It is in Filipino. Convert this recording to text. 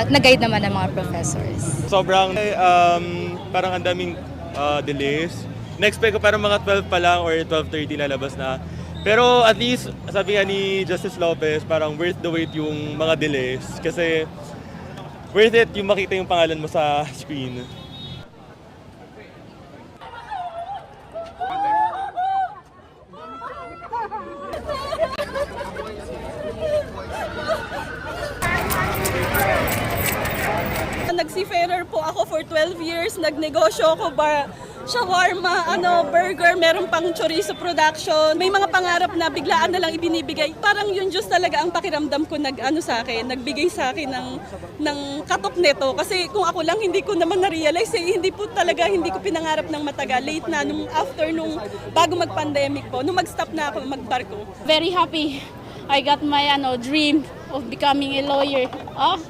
Na-guide naman ng mga professors. Sobrang parang ang daming delays. Na-expect ko parang mga 12 pa lang or 12:30 lalabas na. Pero at least, sabi nga ni Justice Lopez, parang worth the wait yung mga delays. Kasi worth it yung makita yung pangalan mo sa screen. Nag-seafarer po ako for 12 years. Nagnegosyo ako shawarma, burger, meron pang chorizo production. May mga pangarap na biglaan na lang ibinibigay. Parang yung Diyos talaga ang pakiramdam ko nagbigay sa akin ng katok nito. Kasi kung ako lang hindi ko naman na-realize, hindi ko pinangarap ng matagal. Late na, bago mag-pandemic po, nung mag-stop na ako magbarko. Very happy. I got my dream of becoming a lawyer.